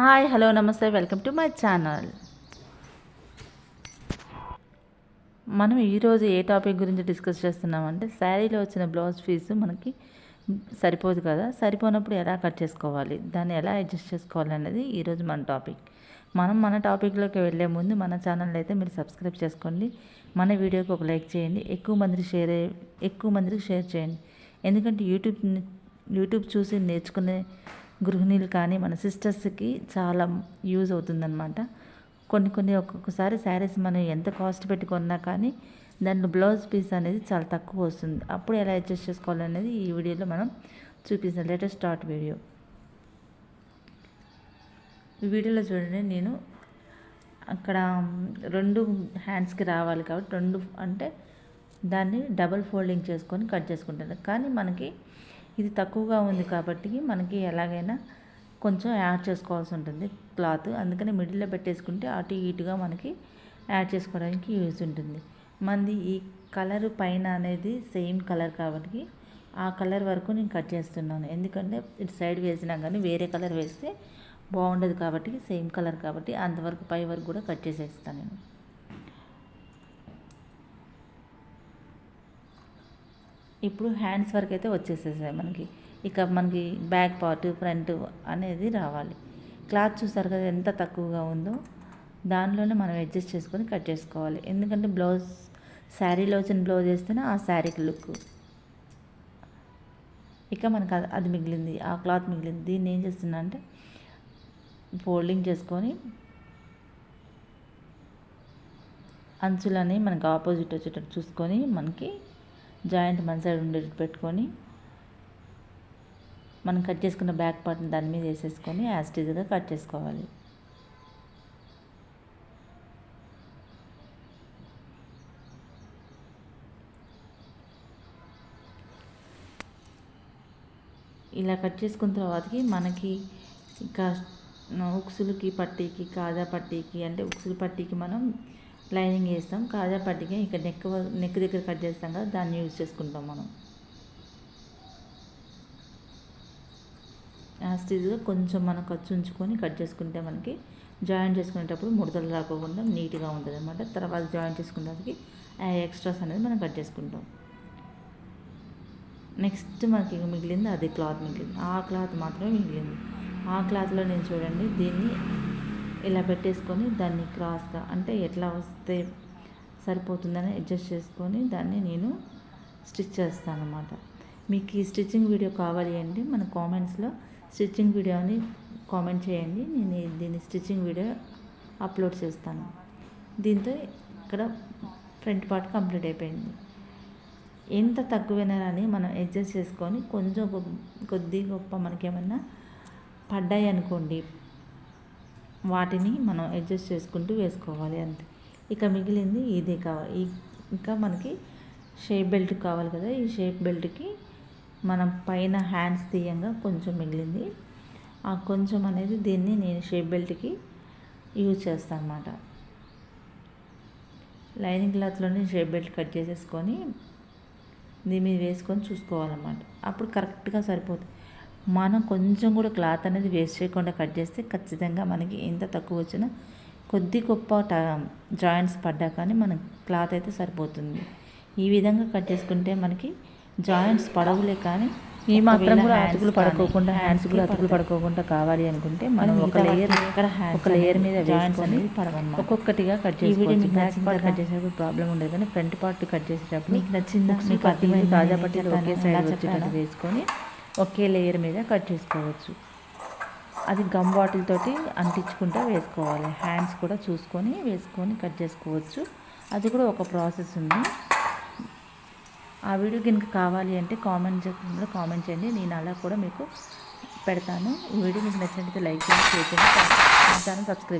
Hi hello నమస్తే welcome to my channel. మనం ఈరోజు ఏ టాపిక్ గురించి డిస్కస్ చేస్తున్నామంటే శారీలో వచ్చిన బ్లౌజ్ పీసు మనకి సరిపోదు కదా, సరిపోనప్పుడు ఎలా కట్ చేసుకోవాలి, దాన్ని ఎలా అడ్జస్ట్ చేసుకోవాలి అనేది ఈరోజు మన టాపిక్. మన టాపిక్లోకి వెళ్ళే ముందు మన ఛానల్ అయితే మీరు సబ్స్క్రైబ్ చేసుకోండి, మన వీడియోకి ఒక లైక్ చేయండి, ఎక్కువ మందికి షేర్ చేయండి. ఎందుకంటే యూట్యూబ్ చూసి నేర్చుకునే గృహిణీలు కానీ మన సిస్టర్స్కి చాలా యూజ్ అవుతుందన్నమాట. ఒక్కొక్కసారి శారీస్ మనం ఎంత కాస్ట్ పెట్టుకున్నా కానీ దాంట్లో బ్లౌజ్ పీస్ అనేది చాలా తక్కువ వస్తుంది. అప్పుడు ఎలా అడ్జస్ట్ చేసుకోవాలనేది ఈ వీడియోలో మనం చూపిస్తాను. Let start video. ఈ వీడియోలో చూడండి, నేను అక్కడ 2 హ్యాండ్స్కి రావాలి కాబట్టి 2 అంటే దాన్ని డబల్ ఫోల్డింగ్ చేసుకొని కట్ చేసుకుంటాను. కానీ మనకి ఇది తక్కువగా ఉంది కాబట్టి మనకి ఎలాగైనా కొంచెం యాడ్ చేసుకోవాల్సి ఉంటుంది క్లాత్. అందుకని మిడిల్లో పెట్టేసుకుంటే అటు ఇటుగా మనకి యాడ్ చేసుకోవడానికి యూజ్ ఉంటుంది. మనది ఈ కలర్ పైన అనేది సేమ్ కలర్ కాబట్టి ఆ కలర్ వరకు నేను కట్ చేస్తున్నాను. ఎందుకంటే ఇటు సైడ్ వేసినా కానీ వేరే కలర్ వేస్తే బాగుండదు కాబట్టి సేమ్ కలర్ కాబట్టి అంతవరకు పై వరకు కూడా కట్ చేసేస్తాను నేను. ఇప్పుడు హ్యాండ్స్ వరకు అయితే వచ్చేసేసాయి మనకి. ఇక మనకి బ్యాక్ పార్ట్ ఫ్రంట్ అనేది రావాలి. క్లాత్ చూసారు కదా ఎంత తక్కువగా ఉందో, దానిలోనే మనం అడ్జస్ట్ చేసుకొని కట్ చేసుకోవాలి. ఎందుకంటే బ్లౌజ్ శారీలో వచ్చిన బ్లౌజ్ వేస్తేనే ఆ శారీకి లుక్. ఇక మనకు అది మిగిలింది, ఆ క్లాత్ మిగిలింది. దీన్ని ఏం చేస్తున్నా అంటే ఫోల్డింగ్ చేసుకొని అంచులని మనకు ఆపోజిట్ వచ్చేటట్టు చూసుకొని మనకి జాయింట్ మన సైడ్ ఉండేటట్టు పెట్టుకొని మనం కట్ చేసుకున్న బ్యాక్ పార్ట్ని దాని మీద వేసేసుకొని యాస్టీజ్గా కట్ చేసుకోవాలి. ఇలా కట్ చేసుకున్న తర్వాతకి మనకి ఇంకా ఉక్సులకి పట్టీకి కాజా పట్టీకి అంటే ఉక్సుల పట్టీకి మనం లైనింగ్ వేస్తాం, కాజా పట్టీకి ఇక్కడ నెక్ దగ్గర కట్ చేస్తాం కదా, దాన్ని యూజ్ చేసుకుంటాం మనం. యాస్టీజ్గా కొంచెం మనం ఖర్చు ఉంచుకొని కట్ చేసుకుంటే మనకి జాయింట్ చేసుకునేటప్పుడు ముడతలు రాకుండా నీట్గా ఉంటుంది అన్నమాట. తర్వాత జాయింట్ చేసుకునేదానికి ఆ ఎక్స్ట్రాస్ అనేది మనం కట్ చేసుకుంటాం. నెక్స్ట్ మనకి మిగిలింది అదే క్లాత్ మిగిలింది, ఆ క్లాత్ మాత్రమే మిగిలింది. ఆ క్లాత్లో నేను చూడండి దీన్ని ఇలా పెట్టేసుకొని దాన్ని క్రాస్గా అంటే ఎట్లా వస్తే సరిపోతుందని అడ్జస్ట్ చేసుకొని దాన్ని నేను స్టిచ్ చేస్తాను అన్నమాట. మీకు ఈ స్టిచ్చింగ్ వీడియో కావాలి అంటే మన కామెంట్స్లో స్టిచ్చింగ్ వీడియో అని కామెంట్ చేయండి, నేను దీన్ని స్టిచ్చింగ్ వీడియో అప్లోడ్ చేస్తాను. దీంతో ఇక్కడ ఫ్రంట్ పార్ట్ కంప్లీట్ అయిపోయింది. ఎంత తక్కువైనా అని మనం అడ్జస్ట్ చేసుకొని కొంచెం కొద్ది గొప్ప మనకేమన్నా పడ్డాయి అనుకోండి, వాటిని మనం అడ్జస్ట్ చేసుకుంటూ వేసుకోవాలి అంతే. ఇక మిగిలింది ఇదే కావాలి. ఇంకా మనకి షేప్ బెల్ట్ కావాలి కదా, ఈ షేప్ బెల్ట్కి మనం పైన హ్యాండ్స్ తీయంగా కొంచెం మిగిలింది. ఆ కొంచెం అనేది దీన్ని నేను షేప్ బెల్ట్కి యూజ్ చేస్తాను అన్నమాట. లైనింగ్ క్లాత్లోనే షేప్ బెల్ట్ కట్ చేసేసుకొని దీని మీద వేసుకొని చూసుకోవాలన్నమాట. అప్పుడు కరెక్ట్గా సరిపోతుంది. మనం కొంచెం కూడా క్లాత్ అనేది వేస్ట్ చేయకుండా కట్ చేస్తే ఖచ్చితంగా మనకి ఎంత తక్కువ వచ్చినా కొద్ది గొప్ప జాయింట్స్ పడ్డా కానీ మన క్లాత్ అయితే సరిపోతుంది. ఈ విధంగా కట్ చేసుకుంటే మనకి జాయింట్స్ పడవులే కానీ ఈ మాత్రం కూడా అతుకులు పడుకోకుండా హ్యాండ్స్ కూడా అతుకులు పడుకోకుండా కావాలి అనుకుంటే మనం ఒక లేయర్ మీద జాయింట్స్ అనేది పడవన్నమాట. ఒక్కొక్కటిగా కట్ చేసుకోవచ్చు. బ్యాక్ పార్ట్ కట్ చేసేటప్పుడు ప్రాబ్లం ఉండదు, కానీ ఫ్రంట్ పార్ట్ కట్ చేసేటప్పుడు మీకు నచ్చిందా మీకు అర్థమైంది తాజా పట్టీలు ఒకే సైడ్ వచ్చేటట్టు వేసుకొని ఒకే లేయర్ మీద కట్ చేసుకోవచ్చు. అది గమ్ బాటిల్ తోటి అంటించుకుంటూ వేసుకోవాలి. హ్యాండ్స్ కూడా చూసుకొని వేసుకొని కట్ చేసుకోవచ్చు. అది కూడా ఒక ప్రాసెస్ ఉంది. ఆ వీడియో కనుక కావాలి అంటే కామెంట్ సెక్షన్లో కామెంట్ చేయండి, నేను అలా కూడా మీకు పెడతాను. ఈ వీడియో మీకు నచ్చినట్లయితే లైక్ చేయండి, షేర్ చేయండి, ఛానల్ సబ్స్క్రైబ్